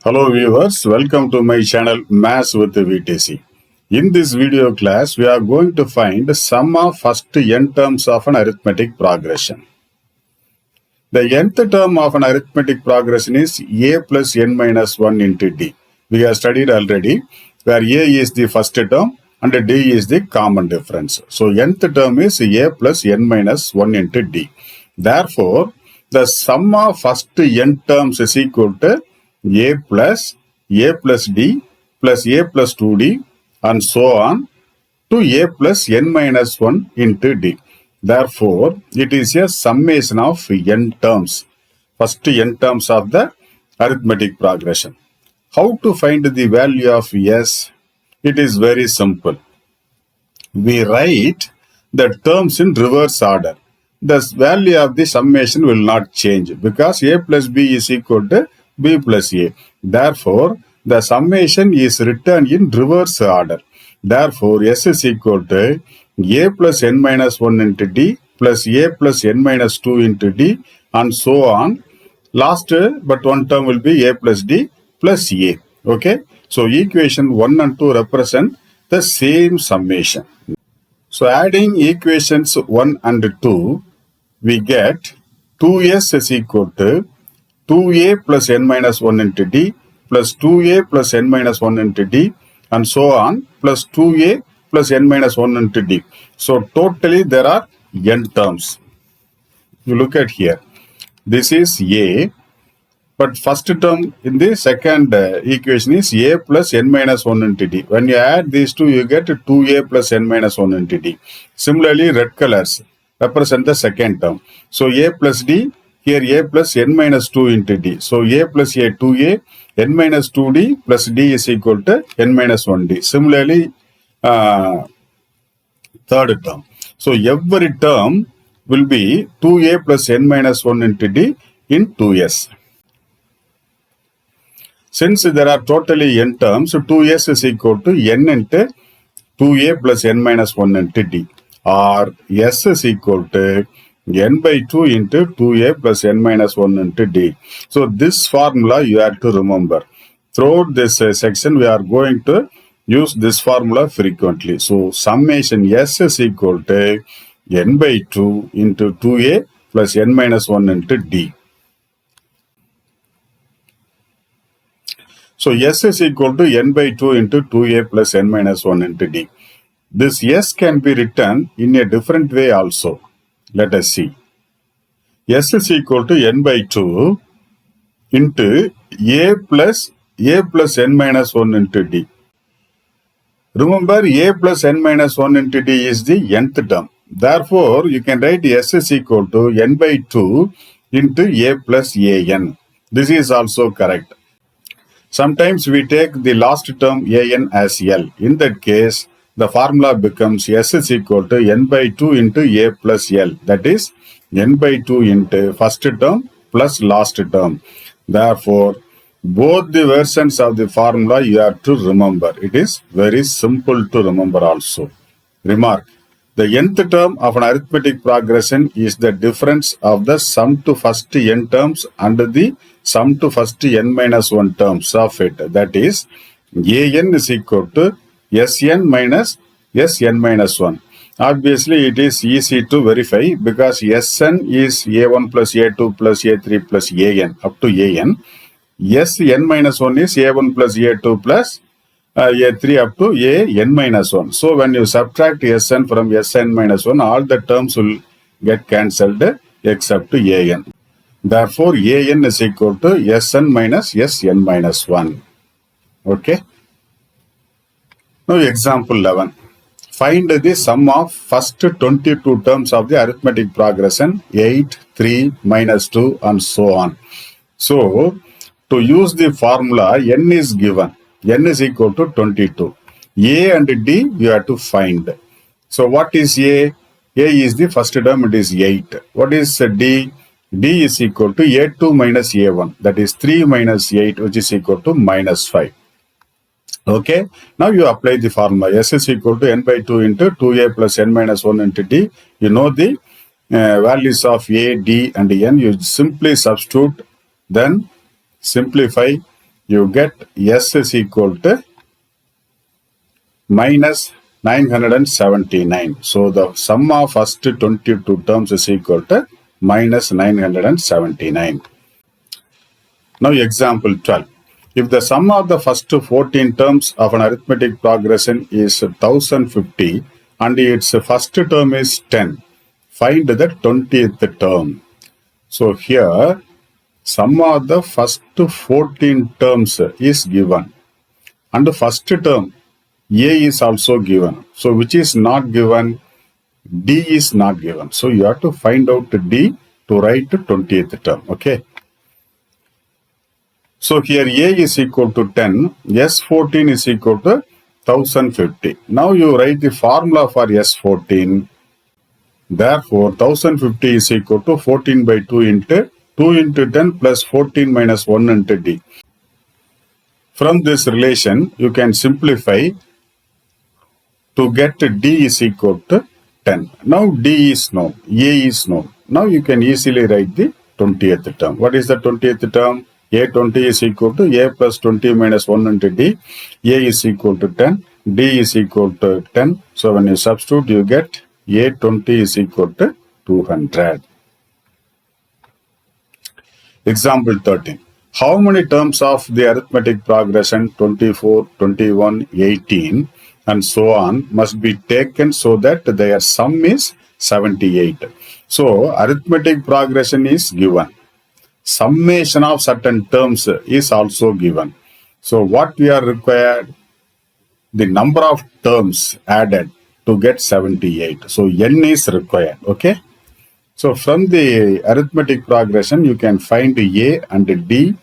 Hello viewers, welcome to my channel Maths with VTC. In this video class, we are going to find the sum of first n terms of an arithmetic progression. The nth term of an arithmetic progression is a plus n minus 1 into d. We have studied already where a is the first term and d is the common difference. So nth term is a plus n minus 1 into d. Therefore, the sum of first n terms is equal to a plus d plus a plus 2d and so on to a plus n minus 1 into d. Therefore, it is a summation of n terms, first n terms of the arithmetic progression. How to find the value of s? It is very simple. We write the terms in reverse order. The value of the summation will not change because a plus b is equal to b plus a. Therefore, the summation is written in reverse order. Therefore, s is equal to a plus n minus 1 into d plus a plus n minus 2 into d and so on. Last but one term will be a plus d plus a. Okay. So, equation 1 and 2 represent the same summation. So, adding equations 1 and 2, we get 2s is equal to 2a plus n minus 1 into d plus 2a plus n minus 1 into d and so on plus 2a plus n minus 1 into d. So totally there are n terms. You look at here. This is a, but first term in the second equation is a plus n minus 1 into d. When you add these two, you get 2a plus n minus 1 into d. Similarly, red colors represent the second term. So a plus d, here a plus n minus 2 into d. So a plus a 2a, n minus 2d plus d is equal to n minus 1d. Similarly, third term. So every term will be 2a plus n minus 1 into d in 2s. Since there are totally n terms, 2s is equal to n into 2a plus n minus 1 into d. Or s is equal to n by 2 into 2a plus n minus 1 into d. So this formula you have to remember. Throughout this section, we are going to use this formula frequently. So summation s is equal to n by 2 into 2a plus n minus 1 into d. So s is equal to n by 2 into 2a plus n minus 1 into d. This s can be written in a different way also. Let us see. S is equal to n by 2 into a plus n minus 1 into d. Remember, a plus n minus 1 into d is the nth term. Therefore, you can write s is equal to n by 2 into a plus an. This is also correct. Sometimes we take the last term an as L. In that case, the formula becomes s is equal to n by 2 into a plus L. That is n by 2 into first term plus last term. Therefore, both the versions of the formula you have to remember. It is very simple to remember also. Remark. The nth term of an arithmetic progression is the difference of the sum to first n terms and the sum to first n minus 1 terms of it. That is, an is equal to Sn minus Sn minus 1. Obviously, it is easy to verify because Sn is a1 plus a2 plus a3 plus an up to an. Sn minus 1 is a1 plus a2 plus a3 up to an minus 1. So, when you subtract Sn from Sn minus 1, all the terms will get cancelled except an. Therefore, an is equal to Sn minus Sn minus 1. Okay. Now, example 11. Find the sum of first 22 terms of the arithmetic progression 8, 3, minus 2 and so on. So, to use the formula, n is given. N is equal to 22. A and D you have to find. So, what is A? A is the first term, it is 8. What is D? D is equal to A2 minus A1. That is 3 minus 8, which is equal to minus 5. Okay, now you apply the formula. S is equal to n by 2 into 2a plus n minus 1 into d. You know the values of a, d and n. You simply substitute, then simplify. you get S is equal to minus 979. So the sum of first 22 terms is equal to minus 979. Now example 12. If the sum of the first 14 terms of an arithmetic progression is 1050 and its first term is 10, find the 20th term. So here sum of the first 14 terms is given and the first term A is also given. So which is not given? D is not given. So you have to find out D to write 20th term. Okay. So here A is equal to 10, S14 is equal to 1050. Now you write the formula for S14. Therefore, 1050 is equal to 14 by 2 into 2 into 10 plus 14 minus 1 into D. From this relation, you can simplify to get D is equal to 10. Now D is known, A is known. Now you can easily write the 20th term. What is the 20th term? A20 is equal to A plus 20 minus 1 into D. A is equal to 10. D is equal to 10. So when you substitute, you get A20 is equal to 200. Example 13. How many terms of the arithmetic progression 24, 21, 18 and so on must be taken so that their sum is 78? So arithmetic progression is given. Summation of certain terms is also given. So what we are required? The number of terms added to get 78. So n is required. Okay. So from the arithmetic progression, you can find A and D.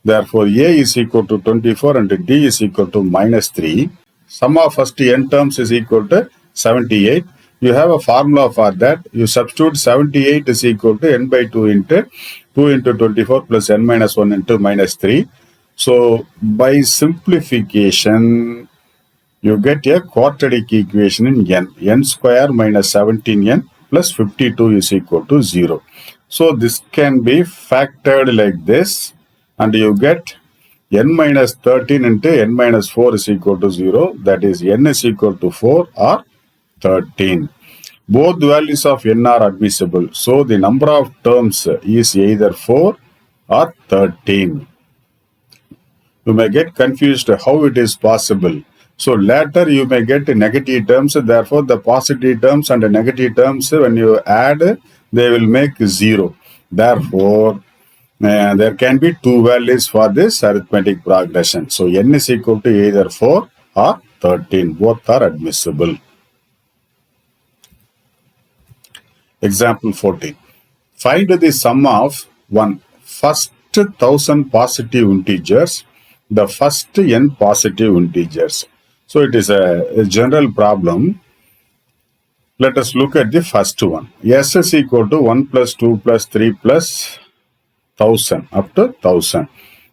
Therefore, A is equal to 24 and D is equal to minus 3. Sum of first n terms is equal to 78. You have a formula for that. You substitute 78 is equal to n by 2 into 2 into 24 plus n minus 1 into minus 3. So by simplification, you get a quadratic equation in n. N square minus 17n plus 52 is equal to 0. So this can be factored like this and you get n minus 13 into n minus 4 is equal to 0. That is n is equal to 4 or 13. Both values of n are admissible. So the number of terms is either 4 or 13. You may get confused how it is possible. So later you may get negative terms. Therefore the positive terms and the negative terms when you add, they will make 0. Therefore there can be two values for this arithmetic progression. So n is equal to either 4 or 13. Both are admissible. Example 14. Find the sum of first 1000 positive integers, the first n positive integers. So it is a general problem. Let us look at the first one. S is equal to 1 plus 2 plus 3 plus 1000 up to 1000.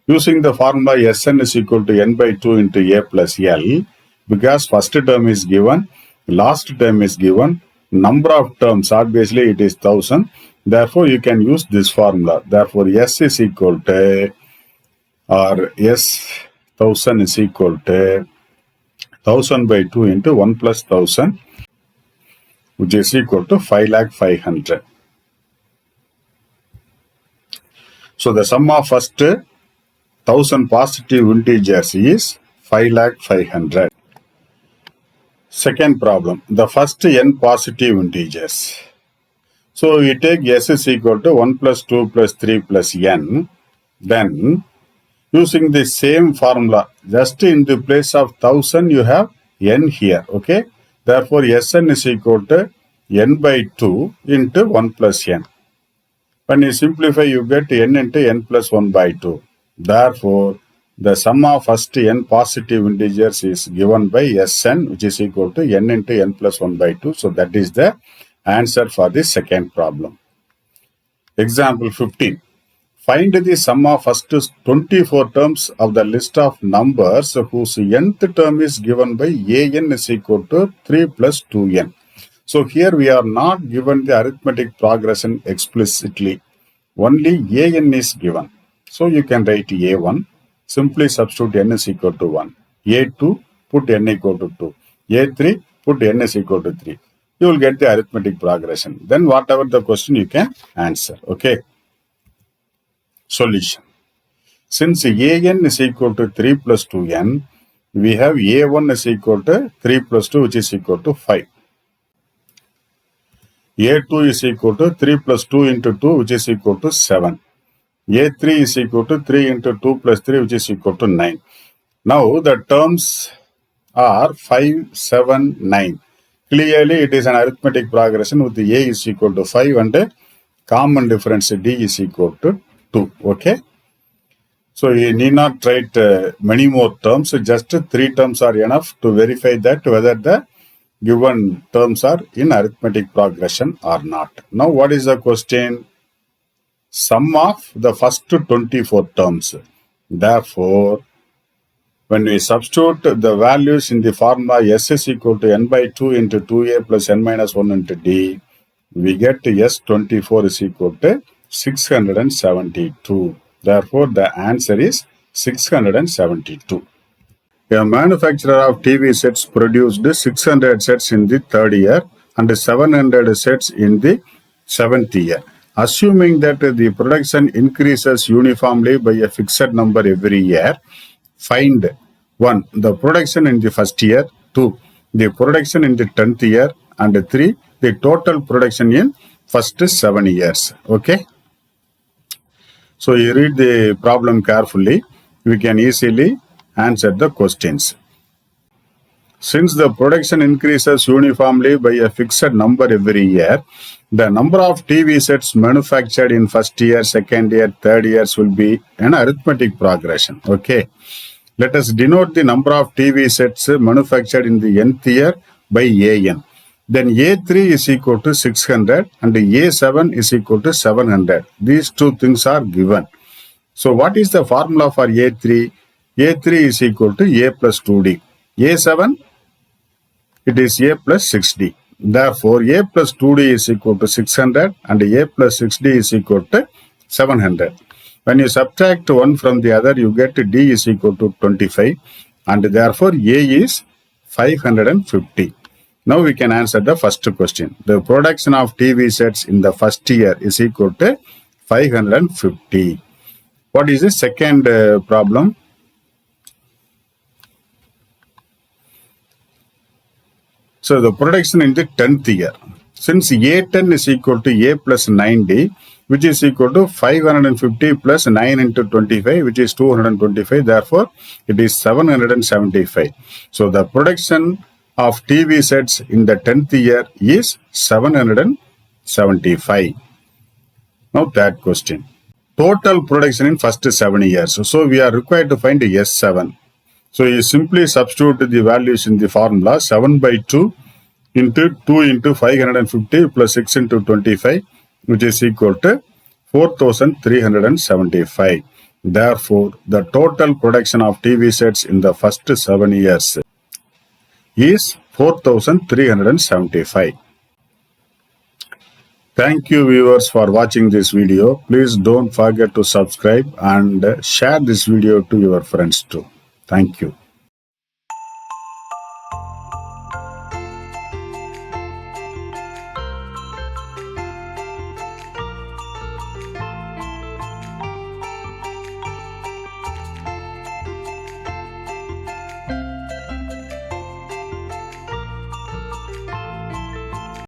Using the formula Sn is equal to n by 2 into A plus L, because first term is given, last term is given, number of terms, obviously it is 1000. Therefore, you can use this formula. Therefore, S is equal to, or S 1000 is equal to 1000 by 2 into 1 plus 1000, which is equal to 5,500,000. So the sum of first 1000 positive integers is 5,500,000. Second problem, the first n positive integers. So we take S is equal to 1 plus 2 plus 3 plus n. Then using the same formula, just in the place of 1000 you have n here. Okay. Therefore Sn is equal to n by 2 into 1 plus n. When you simplify, you get n into n plus 1 by 2. Therefore, the sum of first n positive integers is given by Sn, which is equal to n into n plus 1 by 2. So that is the answer for the second problem. Example 15. Find the sum of first 24 terms of the list of numbers whose nth term is given by an is equal to 3 plus 2n. So here we are not given the arithmetic progression explicitly. Only an is given. So you can write a1. Simply substitute n is equal to 1. A2, put n equal to 2. A3, put n is equal to 3. You will get the arithmetic progression. Then whatever the question you can answer. Okay. Solution. Since an is equal to 3 plus 2n, we have a1 is equal to 3 plus 2, which is equal to 5. a2 is equal to 3 plus 2 into 2, which is equal to 7. a3 is equal to 3 into 2 plus 3, which is equal to 9. Now the terms are 5, 7, 9. Clearly it is an arithmetic progression with the a is equal to 5 and a common difference d is equal to 2. Okay. So you need not write many more terms. Just 3 terms are enough to verify that whether the given terms are in arithmetic progression or not. Now what is the question? Sum of the first 24 terms. Therefore, when we substitute the values in the formula s is equal to n by 2 into 2a plus n minus 1 into d, we get s24 is equal to 672. Therefore, the answer is 672. A manufacturer of TV sets produced 600 sets in the third year and 700 sets in the seventh year. Assuming that the production increases uniformly by a fixed number every year, find 1. The production in the first year, 2. The production in the 10th year, and 3. The total production in first 7 years. Okay. So you read the problem carefully, we can easily answer the questions. Since the production increases uniformly by a fixed number every year, the number of TV sets manufactured in first year, second year, third years will be an arithmetic progression. Okay. Let us denote the number of TV sets manufactured in the nth year by an. Then A3 is equal to 600 and A7 is equal to 700. These two things are given. So what is the formula for A3? A3 is equal to A plus 2D. A7, it is A plus 6D. Therefore, A plus 2D is equal to 600 and A plus 6D is equal to 700. When you subtract one from the other, you get D is equal to 25 and therefore A is 550. Now we can answer the first question. The production of TV sets in the first year is equal to 550. What is the second problem? So the production in the 10th year. Since A10 is equal to A plus 9D, which is equal to 550 plus 9 into 25, which is 225. Therefore, it is 775. So the production of TV sets in the 10th year is 775. Now third question. Total production in first 7 years. So we are required to find S7. So you simply substitute the values in the formula 7 by 2 into 2 into 550 plus 6 into 25, which is equal to 4,375. Therefore, the total production of TV sets in the first 7 years is 4,375. Thank you viewers for watching this video. Please don't forget to subscribe and share this video to your friends too. Thank you.